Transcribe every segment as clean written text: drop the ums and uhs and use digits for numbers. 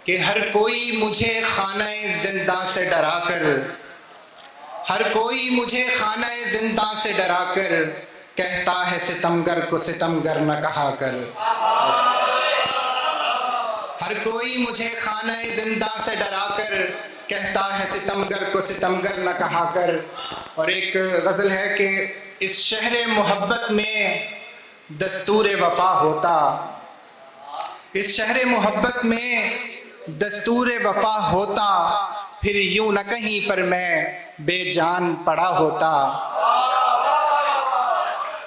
कि हर कोई मुझे खानाए जिंदा से डराकर, हर कोई मुझे खानाए जिंदा से डराकर कहता है सितमगर को सितमगर न कहा कर। हर कोई मुझे खानाए जिंदा से डराकर कहता है सितमगर को सितमगर न कहा कर। और एक गज़ल है कि इस शहर मोहब्बत में दस्तूर वफा होता, इस शहर मोहब्बत में दस्तूर वफा होता, फिर यूं न कहीं पर मैं बेजान पड़ा होता।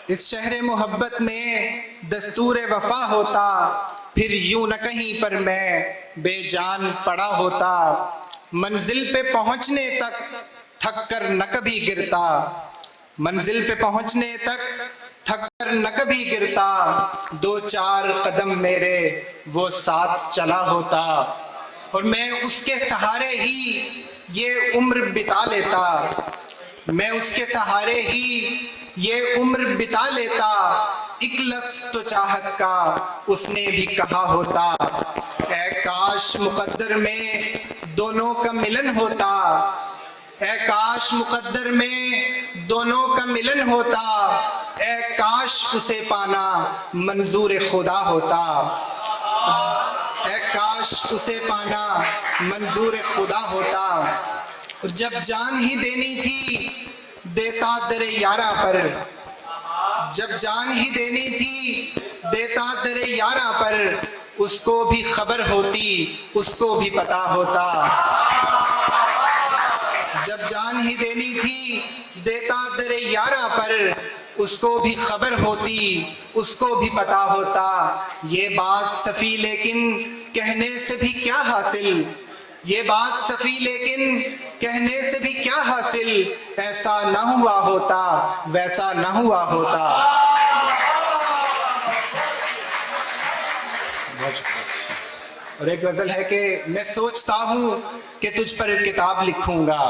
इस शहर मोहब्बत में दस्तूर वफा होता, फिर यूं न कहीं पर मैं बेजान पड़ा होता। मंजिल पे पहुंचने तक थक कर न कभी गिरता, मंजिल पे पहुंचने तक थक कर न कभी गिरता, दो चार कदम मेरे वो साथ चला होता। और मैं उसके सहारे ही ये उम्र बिता लेता, मैं उसके सहारे ही ये उम्र बिता लेता। एक लफ्ज़ तो चाहत का उसने भी कहा होता, ऐ काश मुकद्दर में दोनों का मिलन होता, ऐ काश मुकद्दर में दोनों का मिलन होता, ऐ काश उसे पाना मंजूर खुदा होता, ऐ काश उसे पाना मंजूर खुदा होता। और जब जान ही देनी थी देता दरे यारा पर, जब जान ही देनी थी देता दरे यारा पर, उसको भी खबर होती उसको भी पता होता। जब जान ही देनी थी देता दरे यारा पर, उसको भी खबर होती उसको भी पता होता। ये बात सफ़ी लेकिन कहने से भी क्या हासिल, ये बात सफ़ी लेकिन कहने से भी क्या हासिल, ऐसा न हुआ होता वैसा न हुआ होता। और एक गज़ल है कि मैं सोचता हूँ कि तुझ पर किताब लिखूंगा,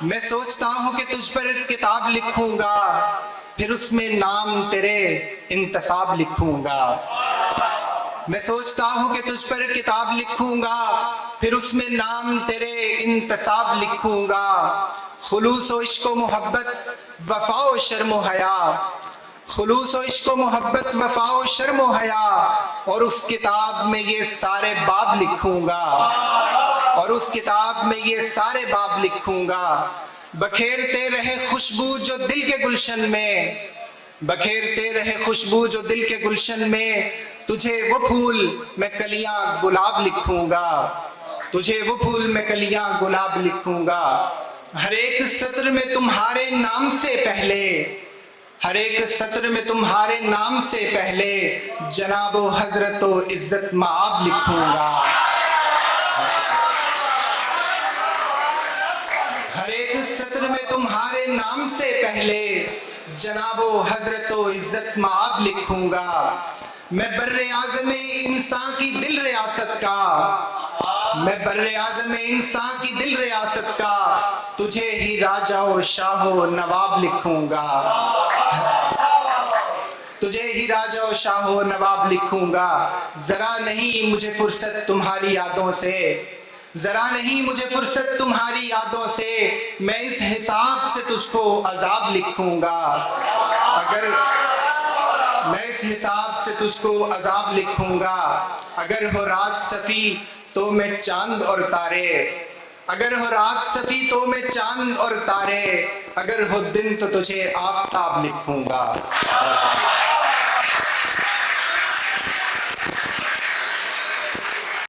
मैं सोचता हूँ कि तुझ पर किताब लिखूंगा, फिर उसमें नाम तेरे इंतसाब लिखूंगा। मैं सोचता हूँ कि तुझ पर किताब लिखूंगा, फिर उसमें नाम तेरे इंतसाब लिखूंगा। खुलूस व इश्क व मोहब्बत वफा व शर्म व हया, खुलूस व इश्क व मोहब्बत वफा व शर्म व हया, और उस किताब में ये सारे बाब लिखूंगा, और उस किताब में ये सारे बाब लिखूंगा। बखेरते रहे खुशबू जो दिल के गुलशन में, बखेरते रहे खुशबू जो दिल के गुलशन में, तुझे वो फूल मैं कलियां गुलाब लिखूंगा, तुझे वो फूल मैं कलियां गुलाब लिखूंगा। हर एक सत्र में तुम्हारे नाम से पहले, हर एक सत्र में तुम्हारे नाम से पहले, जनाबो हजरतो इज्जत माब लिखूंगा। हर एक सत्र में तुम्हारे नाम से पहले, जनाबो हजरतो इज्जत माब लिखूंगा। मैं बर्रे आज़म इंसान की दिल रियासत का, मैं बर्रे आज़म इंसान की दिल रियासत का, तुझे ही राजा व शाह व नवाब लिखूंगा, तुझे ही राजा व शाह व नवाब लिखूंगा। जरा नहीं मुझे फुर्सत तुम्हारी यादों से, जरा नहीं मुझे फुर्सत तुम्हारी यादों से, मैं इस हिसाब से तुझको अजाब लिखूंगा। अगर मैं इस हिसाब से तुझको अजाब लिखूंगा। अगर हो रात सफ़ी तो मैं चांद और तारे, अगर हो रात सफ़ी तो मैं चांद और तारे, अगर हो दिन तो तुझे आफताब लिखूंगा।